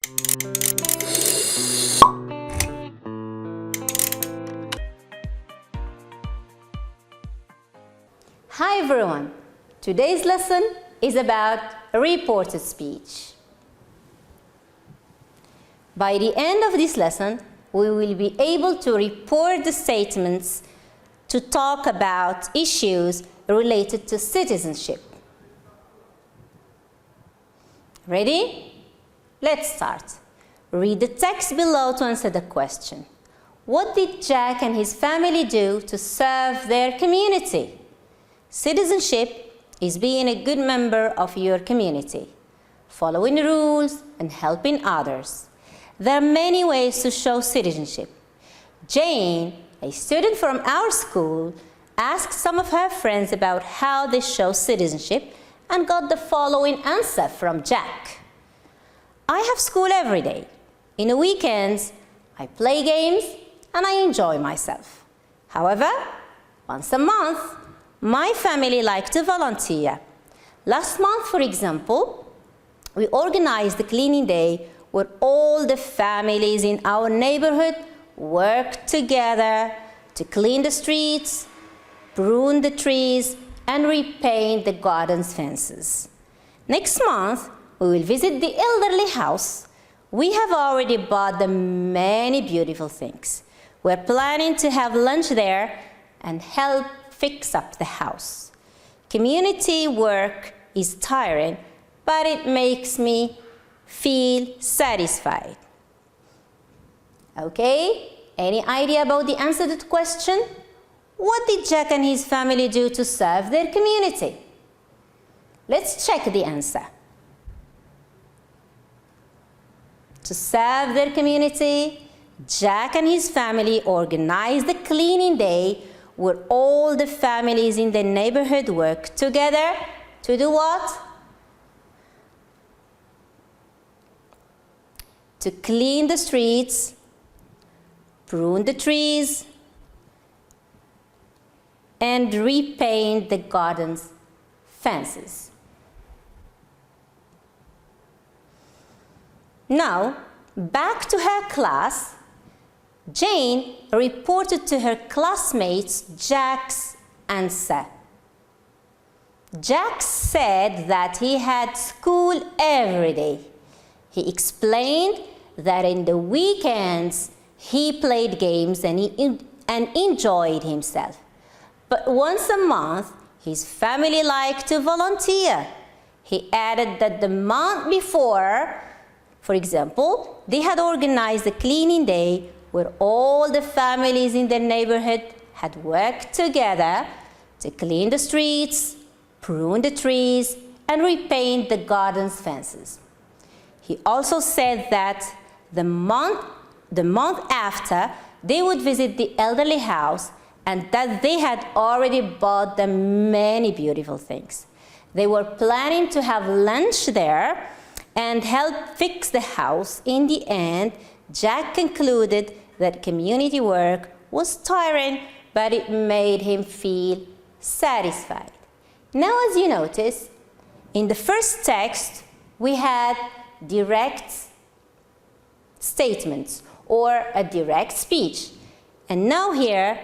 Hi everyone! Today's lesson is about reported speech. By the end of this lesson, we will be able to report the statements to talk about issues related to citizenship. Ready? Let's start. Read the text below to answer the question. What did Jack and his family do to serve their community? Citizenship is being a good member of your community, following the rules and helping others. There are many ways to show citizenship. Jane, a student from our school, asked some of her friends about how they show citizenship and got the following answer from Jack. I have school every day. In the weekends, I play games and I enjoy myself. However, once a month, my family likes to volunteer. Last month, for example, we organized the cleaning day where all the families in our neighborhood worked together to clean the streets, prune the trees, and repaint the garden's fences. Next month, we will visit the elderly house. We have already bought them many beautiful things. We're planning to have lunch there and help fix up the house. Community work is tiring, but it makes me feel satisfied. Okay, any idea about the answer to the question? What did Jack and his family do to serve their community? Let's check the answer. To serve their community, Jack and his family organized the cleaning day where all the families in the neighborhood work together to do what? To clean the streets, prune the trees, and repaint the garden's fences. Now, back to her class, Jane reported to her classmates Jack's answer. Jack said that he had school every day. He explained that in the weekends he played games and enjoyed himself. But once a month, his family liked to volunteer. He added that the month before, for example, they had organized a cleaning day where all the families in the neighborhood had worked together to clean the streets, prune the trees, and repaint the garden's fences. He also said that the month after, they would visit the elderly house and that they had already bought them many beautiful things. They were planning to have lunch there and help fix the house. In the end, Jack concluded that community work was tiring, but it made him feel satisfied. Now, as you notice, in the first text, we had direct statements or a direct speech. And now here,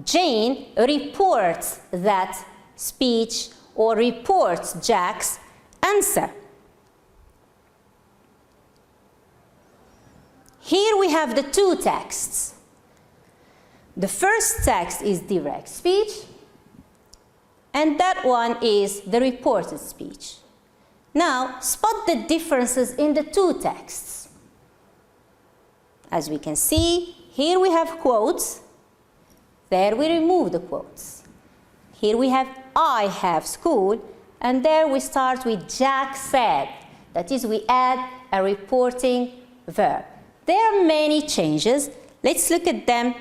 Jane reports that speech or reports Jack's answer. Here we have the two texts. The first text is direct speech, and that one is the reported speech. Now, spot the differences in the two texts. As we can see, here we have quotes. There we remove the quotes. Here we have I have school, and there we start with Jack said. That is, we add a reporting verb. There are many changes. Let's look at them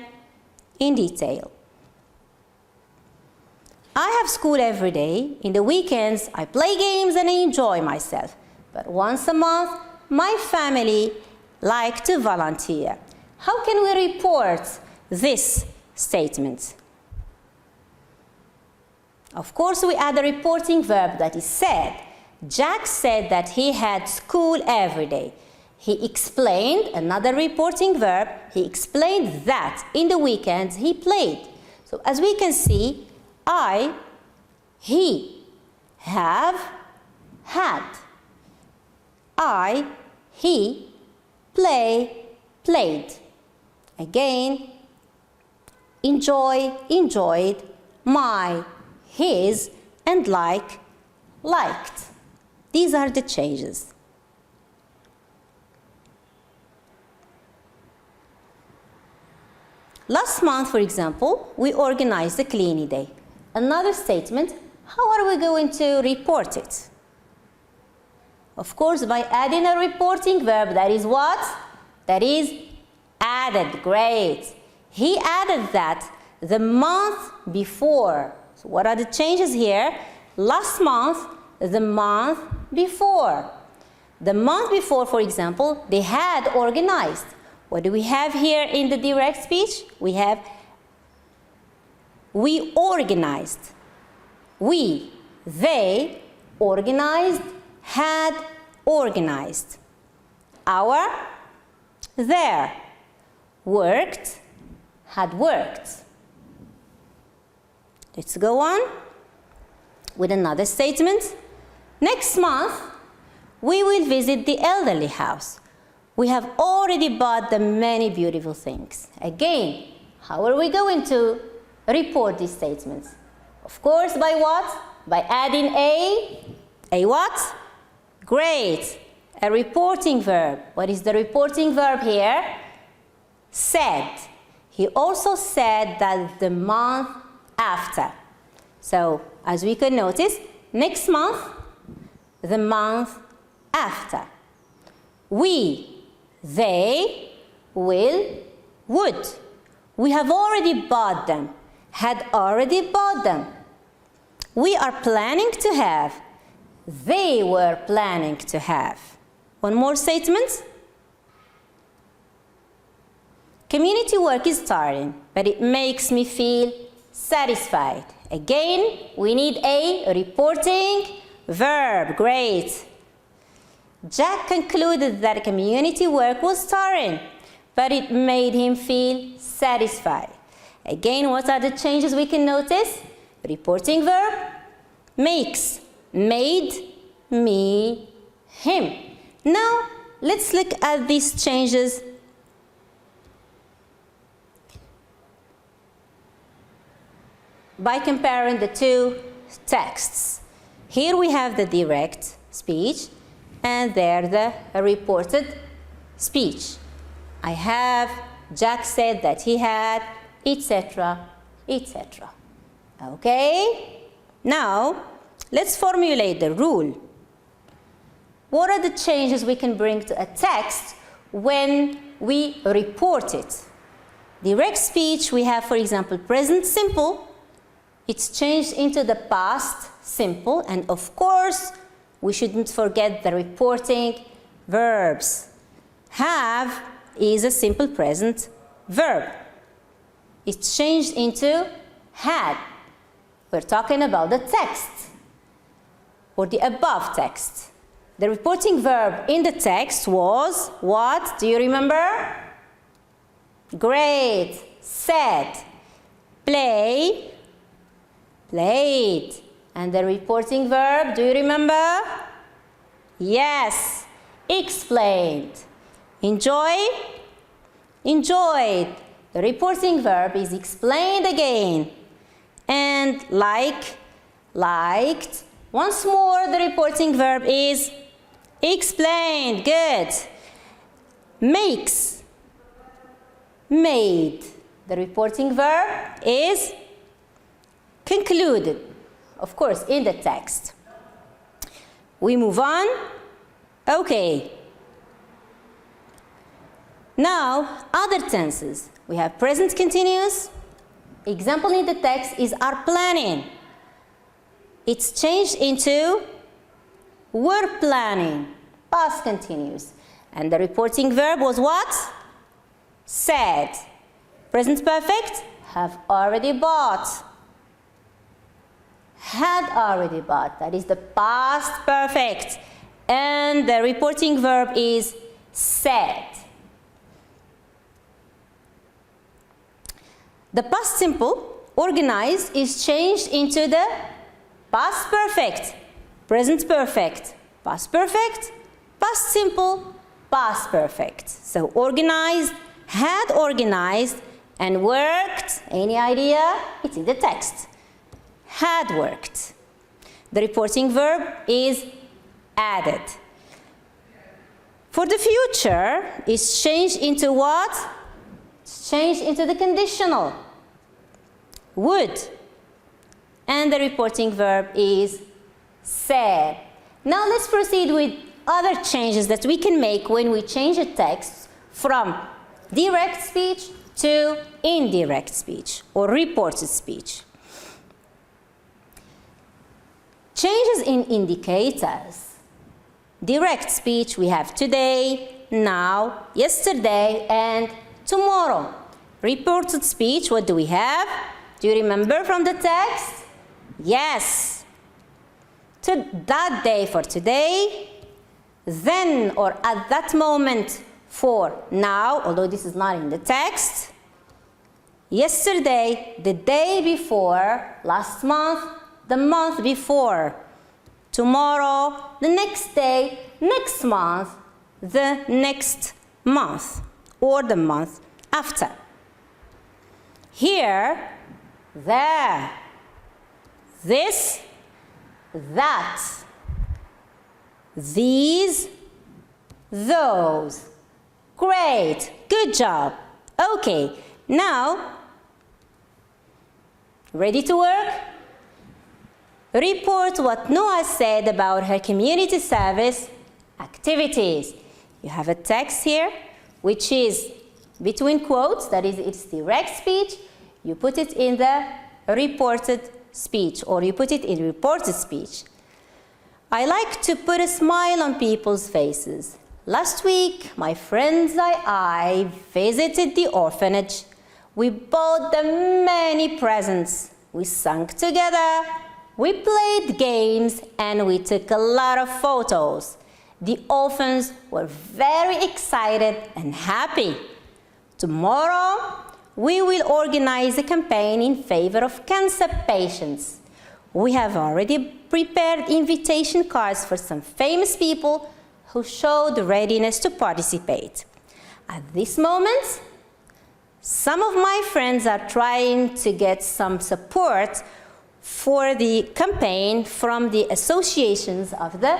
in detail. I have school every day. In the weekends, I play games and I enjoy myself. But once a month, my family like to volunteer. How can we report this statement? Of course, we add a reporting verb that is said. Jack said that he had school every day. He explained, another reporting verb, he explained that in the weekends he played. So as we can see, I, he, have, had. I, he, play, played. Again, enjoy, enjoyed, my, his, and like, liked. These are the changes. Last month, for example, we organized a cleaning day. Another statement, how are we going to report it? Of course, by adding a reporting verb, that is what? That is added. Great. He added that the month before. So what are the changes here? Last month, the month before. The month before, for example, they had organized. What do we have here in the direct speech? We have we organized. We, they, organized, had organized. Our, their, worked, had worked. Let's go on with another statement. Next month, we will visit the elderly house. We have already bought them many beautiful things. Again, how are we going to report these statements? Of course, by what? By adding a what? Great. A reporting verb. What is the reporting verb here? Said. He also said that the month after. So, as we can notice, next month, the month after. We, they, will, would. We have already bought them, had already bought them. We are planning to have, they were planning to have. One more statement. Community work is tiring, but it makes me feel satisfied. Again, we need a reporting verb. Great. Jack concluded that community work was tiring, but it made him feel satisfied. Again, what are the changes we can notice? Reporting verb, makes, made, me, him. Now, let's look at these changes by comparing the two texts. Here we have the direct speech, and there the reported speech. I have, Jack said that he had, etc., etc. Okay? Now, let's formulate the rule. What are the changes we can bring to a text when we report it? Direct speech, we have, for example, present simple. It's changed into the past simple, and of course, we shouldn't forget the reporting verbs. Have is a simple present verb. It's changed into had. We're talking about the text or the above text. The reporting verb in the text was what? Do you remember? Great. Said. Play. Played. And the reporting verb, do you remember? Yes. Explained. Enjoy. Enjoyed. The reporting verb is explained again. And like, liked. Once more, the reporting verb is explained. Good. Makes. Made. The reporting verb is concluded. Of course, in the text. We move on. Okay. Now, other tenses. We have present continuous. Example in the text is are planning. It's changed into were planning. Past continuous. And the reporting verb was what? Said. Present perfect. Have already bought. Had already bought. That is the past perfect. And the reporting verb is said. The past simple, organized, is changed into the past perfect, present perfect, past perfect, past simple, past perfect. So organized, had organized, and worked. Any idea? It's in the text. Had worked. The reporting verb is added. For the future, it's changed into what? It's changed into the conditional. Would. And the reporting verb is said. Now let's proceed with other changes that we can make when we change a text from direct speech to indirect speech or reported speech. Changes in indicators. Direct speech we have today, now, yesterday, and tomorrow. Reported speech, what do we have? Do you remember from the text? Yes. To that day for today, then or at that moment for now, although this is not in the text. Yesterday, the day before, last month, the month before. Tomorrow, the next day, next month, the next month, or the month after. Here, there, this, that, these, those. Great, good job. Okay, now, ready to work? Report what Noah said about her community service activities. You have a text here, which is between quotes, that is, it's direct speech. You put it in the reported speech, or you put it in reported speech. I like to put a smile on people's faces. Last week, my friends and I visited the orphanage. We bought them many presents. We sang together, we played games, and we took a lot of photos. The orphans were very excited and happy. Tomorrow, we will organize a campaign in favor of cancer patients. We have already prepared invitation cards for some famous people who showed readiness to participate. At this moment, some of my friends are trying to get some support for the campaign from the associations of the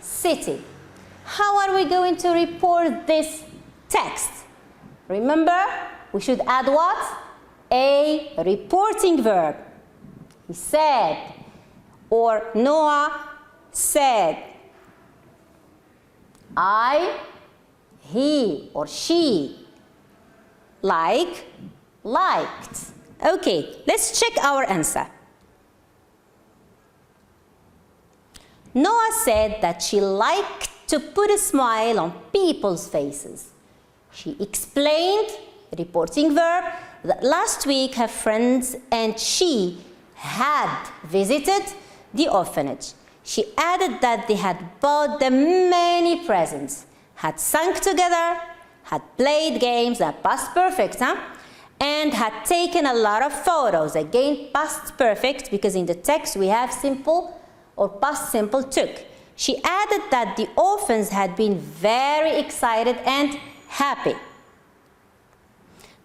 city. How are we going to report this text? Remember, we should add what? A reporting verb. He said, or Noah said. I, he, or she. Like, liked. Okay, let's check our answer. Noah said that she liked to put a smile on people's faces. She explained, reporting verb, that last week her friends and she had visited the orphanage. She added that they had bought them many presents, had sung together, had played games, past perfect, and had taken a lot of photos. Again, past perfect, because in the text we have simple or past simple took. She added that the orphans had been very excited and happy.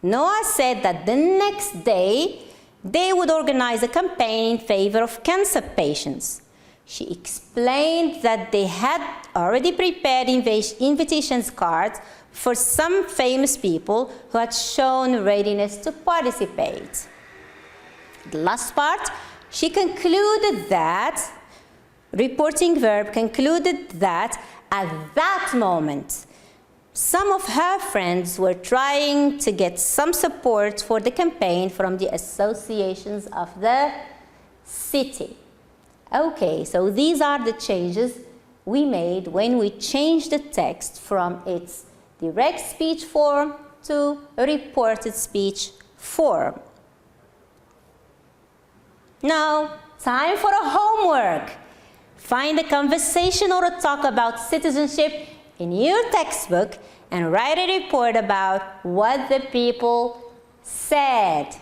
Noah said that the next day they would organize a campaign in favor of cancer patients. She explained that they had already prepared invitations cards for some famous people who had shown readiness to participate. The last part, she concluded that, reporting verb concluded that at that moment, some of her friends were trying to get some support for the campaign from the associations of the city. Okay, so these are the changes we made when we changed the text from its direct speech form to reported speech form. Now, time for a homework. Find a conversation or a talk about citizenship in your textbook and write a report about what the people said.